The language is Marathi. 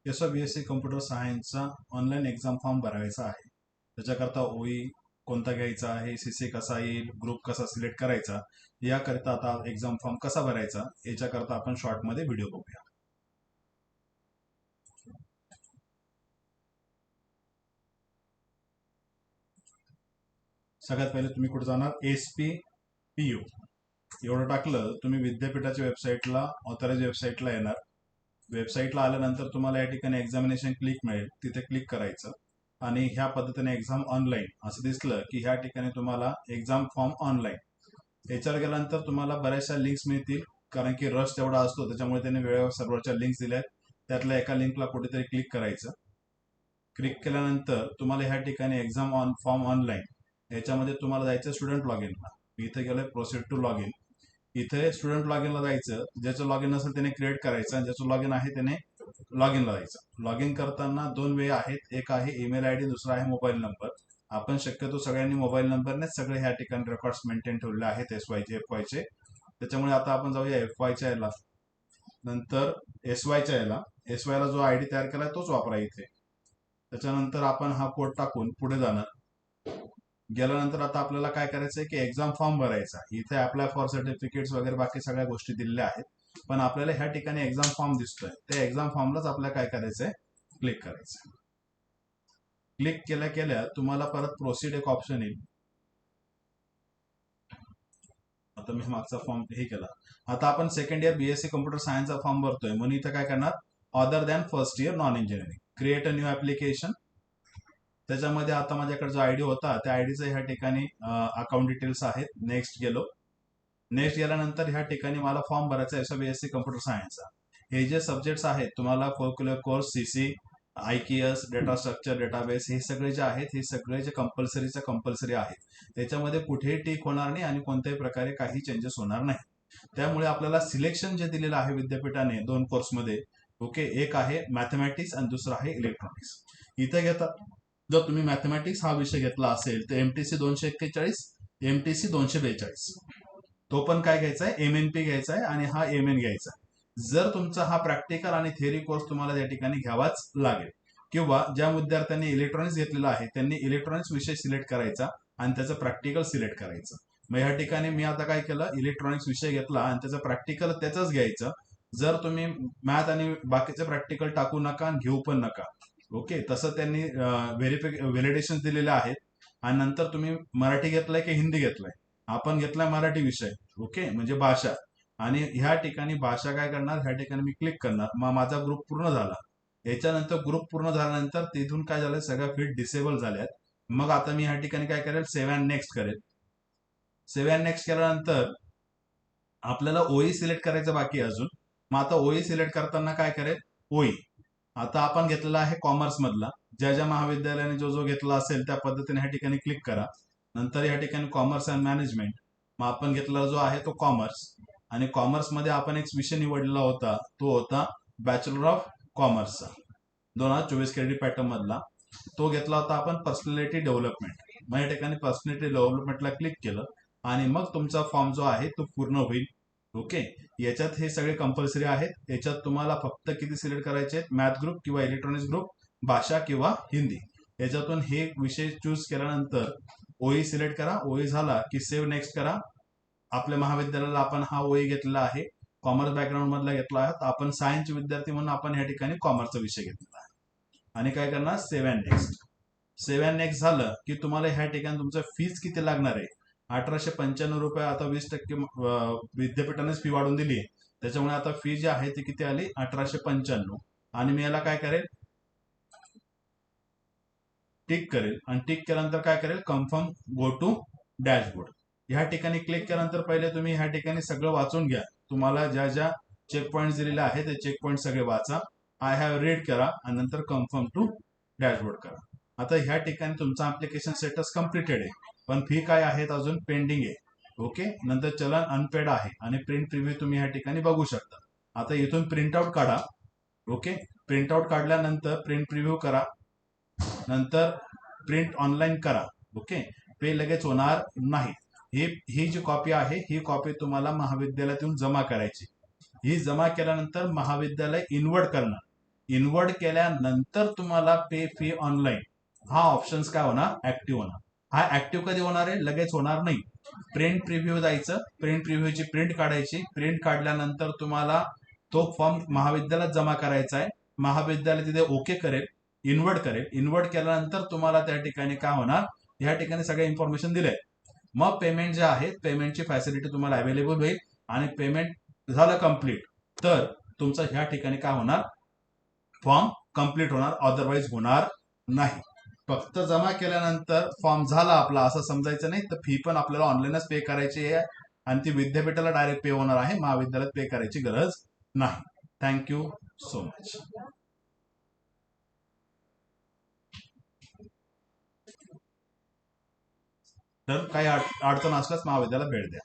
BSc कम्प्युटर सायन्सचा ऑनलाईन एक्झाम फॉर्म भरायचा आहे. त्याच्याकरता ओई कोणता घ्यायचा आहे, सीसी कसा येईल, ग्रुप कसा सिलेक्ट करायचा, याकरिता आता एक्झाम फॉर्म कसा भरायचा याच्याकरता आपण शॉर्टमध्ये व्हिडिओ बघूया. सगळ्यात पहिले तुम्ही कुठे जाणार, SPPU एवढं टाकलं तुम्ही विद्यापीठाच्या वेबसाईटला, ऑथराइज वेबसाईटला येणार. वेबसाईटला आल्यानंतर तुम्हाला या ठिकाणी एक्झामिनेशन क्लिक मिळेल, तिथे क्लिक करायचं आणि ह्या पद्धतीने एक्झाम ऑनलाईन असं दिसलं की ह्या ठिकाणी तुम्हाला एक्झाम फॉर्म ऑनलाईन याच्यावर गेल्यानंतर तुम्हाला बऱ्याचशा लिंक्स मिळतील, कारण की रश तेवढा असतो त्याच्यामुळे त्यांनी वेळेवर सर्वरच्या लिंक्स दिल्या आहेत. त्यातल्या एका लिंकला कुठेतरी क्लिक करायचं. क्लिक केल्यानंतर तुम्हाला ह्या ठिकाणी एक्झाम फॉर्म ऑनलाईन याच्यामध्ये तुम्हाला जायचं स्टुडंट लॉग इनला. इथे गेलोय प्रोसीड टू लॉग इन. इथे स्टुडंट लॉग इनला जायचं. ज्याचं लॉग इन असेल त्याने क्रिएट करायचं आणि ज्याचं लॉग इन आहे त्याने लॉग इनला जायचं. लॉग इन करताना दोन वे आहेत, एक आहे ईमेल आयडी, दुसरा आहे मोबाईल नंबर. आपण शक्यतो सगळ्यांनी मोबाईल नंबरनेच सगळे ह्या ठिकाणी रेकॉर्ड्स मेंटेन ठेवलेले आहेत SYचे FYचे. त्याच्यामुळे आता आपण जाऊया FYच्या याला, नंतर SYच्या याला. SYला जो आयडी तयार केलाय तोच वापरा इथे. त्याच्यानंतर आपण हा कोड टाकून पुढे जाणार. गेल्यानंतर आता आपल्याला काय करायचं आहे की एक्झाम फॉर्म भरायचा. इथे अप्लाय फॉर सर्टिफिकेट्स वगैरे बाकी सगळ्या गोष्टी दिलेल्या आहेत, पण आपल्याला ह्या ठिकाणी एक्झाम फॉर्म दिसतोय, त्या एक्झाम फॉर्मलाच आपल्याला काय करायचंय, क्लिक करायचं. क्लिक केल्या केल्या तुम्हाला परत प्रोसीड एक ऑप्शन येईल. आता मी मागचा फॉर्म हे केला. आता आपण सेकंड इयर BSc कम्प्युटर सायन्सचा फॉर्म भरतोय म्हणून इथं काय करणार, other than first year non engineering, create a new application. त्याच्यामध्ये आता माझ्याकडे जो आयडी होता त्या आयडीचं ह्या ठिकाणी अकाउंट डिटेल्स आहेत. नेक्स्ट गेलो. नेक्स्ट गेल्यानंतर ह्या ठिकाणी मला फॉर्म भरायचा आहे BSc कम्प्युटर सायन्सचा. हे जे सब्जेक्ट्स आहेत तुम्हाला फोक्युलर course, CC, IKS, data structure, database, हे सगळे जे आहेत हे सगळे जे कंपल्सरी आहेत. त्याच्यामध्ये कुठेही टिक होणार नाही आणि कोणत्याही प्रकारे काही चेंजेस होणार नाही. त्यामुळे आपल्याला सिलेक्शन जे दिलेलं आहे विद्यापीठाने दोन कोर्समध्ये, ओके, एक आहे मॅथमॅटिक्स आणि दुसरा आहे इलेक्ट्रॉनिक्स. इथे घेतात, जर तुम्ही मॅथमॅटिक्स हा विषय घेतला असेल तर MTC 241, MTC 242, तो पण काय घ्यायचा आहे, MNP घ्यायचा आहे आणि हा MN घ्यायचा आहे. जर तुमचा हा प्रॅक्टिकल आणि थेअरी कोर्स तुम्हाला या ठिकाणी घ्यावाच लागेल, किंवा ज्या विद्यार्थ्यांनी इलेक्ट्रॉनिक्स घेतलेला आहे त्यांनी इलेक्ट्रॉनिक्स विषय सिलेक्ट करायचा आणि त्याचं प्रॅक्टिकल सिलेक्ट करायचं. मग या ठिकाणी मी आता काय केलं, इलेक्ट्रॉनिक्स विषय घेतला आणि त्याचं प्रॅक्टिकल त्याचंच घ्यायचं. जर तुम्ही मॅथ आणि बाकीचे प्रॅक्टिकल टाकू नका आणि घेऊ पण नका, ओके. तसं त्यांनी व्हॅलिडेशन दिलेले आहेत. आणि नंतर तुम्ही मराठी घेतलाय की हिंदी घेतलाय, आपण घेतलाय मराठी विषय, ओके, म्हणजे भाषा. आणि ह्या ठिकाणी भाषा काय करणार, ह्या ठिकाणी मी क्लिक करणार. मग माझा ग्रुप पूर्ण झाला. याच्यानंतर ग्रुप पूर्ण झाल्यानंतर तिथून काय झालं, सगळ्या फील्ड डिसेबल झाल्यात. मग आता मी ह्या ठिकाणी काय करेल, सेव्ह अँड नेक्स्ट करेल. सेव्ह अँड नेक्स्ट केल्यानंतर आपल्याला ओई सिलेक्ट करायचं बाकी अजून. मग आता ओई सिलेक्ट करताना काय करेल, ओई आता आपण घेतलेला आहे कॉमर्स मधला. ज्या ज्या महाविद्यालयाने जो जो घेतला असेल त्या पद्धतीने ह्या ठिकाणी क्लिक करा. नंतर या ठिकाणी कॉमर्स अँड मॅनेजमेंट, मग आपण घेतलेला जो आहे तो कॉमर्स. आणि कॉमर्समध्ये आपण एक विषय निवडलेला होता, तो होता बॅचलर ऑफ कॉमर्सचा 2024 क्रेडिट पॅटर्न मधला. तो घेतला होता आपण पर्सनॅलिटी डेव्हलपमेंट. मग या ठिकाणी पर्सनॅलिटी डेव्हलपमेंटला क्लिक केलं आणि मग तुमचा फॉर्म जो आहे तो पूर्ण होईल, ओके. याच्यात हे सगळे कंपल्सरी आहेत. याच्यात तुम्हाला फक्त किती सिलेक्ट करायचे आहेत, मॅथ ग्रुप किंवा इलेक्ट्रॉनिक्स ग्रुप, भाषा किंवा हिंदी. याच्यातून हे विषय चूज केल्यानंतर ओई सिलेक्ट करा. ओई झाला की सेव्ह नेक्स्ट करा. आपल्या महाविद्यालयाला आपण हा ओई घेतलेला आहे, कॉमर्स बॅकग्राऊंड मधला घेतला आहे. आपण सायन्सचे विद्यार्थी म्हणून आपण या ठिकाणी कॉमर्सचा विषय घेतलेला आहे. आणि काय करणार, save and next. Save and next झालं की तुम्हाला ह्या ठिकाणी तुमचं फीज किती लागणार आहे, 1895 रुपये. आता 20% विद्यापीठानेच फी वाढून दिली आहे, त्याच्यामुळे आता फी जी आहे ती किती आली, 1895. आणि मी याला काय करेल, टिक करेल. आणि टिक केल्यानंतर काय करेल, कन्फर्म गो टू डॅशबोर्ड. ह्या ठिकाणी क्लिक केल्यानंतर पहिले तुम्ही ह्या ठिकाणी सगळं वाचून घ्या. तुम्हाला ज्या ज्या चेक पॉईंट दिलेले आहेत ते चेक पॉईंट सगळे वाचा. आय हॅव रीड करा आणि नंतर कन्फर्म टू डॅशबोर्ड करा. आता ह्या ठिकाणी तुमचं ऍप्लिकेशन स्टेटस कम्प्लिटेड आहे, पण फी काय आहेत अजून पेंडिंग आहे, ओके. नंतर चलन अनपेड आहे आणि प्रिंट प्रिव्ह्यू तुम्ही ह्या ठिकाणी बघू शकता. आता इथून प्रिंट आउट काढा, ओके. प्रिंट आउट काढल्यानंतर प्रिंट प्रिव्ह्यू करा, नंतर प्रिंट ऑनलाईन करा, ओके. पे लगेच होणार नाही. ही जी कॉपी आहे ही कॉपी तुम्हाला महाविद्यालयातून जमा करायची. ही जमा केल्यानंतर महाविद्यालय इन्व्हर्ट करणार. इन्व्हर्ट केल्यानंतर तुम्हाला पे फी ऑनलाईन हा ऑप्शन काय होणार, ऍक्टिव्ह होणार. हा ऍक्टिव्ह कधी होणार आहे, लगेच होणार नाही. प्रिंट प्रिव्ह्यू जायचं, प्रिंट प्रिव्ह्यूची प्रिंट काढायची, प्रिंट काढल्यानंतर तुम्हाला तो फॉर्म महाविद्यालयात जमा करायचा आहे. महाविद्यालय तिथे ओके करेल, इन्व्हर्ट करेल. इन्व्हर्ट केल्यानंतर तुम्हाला त्या ठिकाणी काय होणार, ह्या ठिकाणी सगळे इन्फॉर्मेशन दिले. मग पेमेंट जे आहे, पेमेंटची फॅसिलिटी तुम्हाला अवेलेबल होईल आणि पेमेंट झालं कम्प्लीट तर तुमचं ह्या ठिकाणी काय होणार, फॉर्म कम्प्लीट होणार, अदरवाईज होणार नाही. फक्त जमा केल्यानंतर फॉर्म झाला आपला असं समजायचं नाही, तर फी पण आपल्याला ऑनलाईनच पे करायची आहे आणि ती विद्यापीठाला डायरेक्ट पे होणार आहे, महाविद्यालयात पे करायची गरज नाही. Thank you so much. तर काही अडचण असल्यास महाविद्यालयात भेट द्या.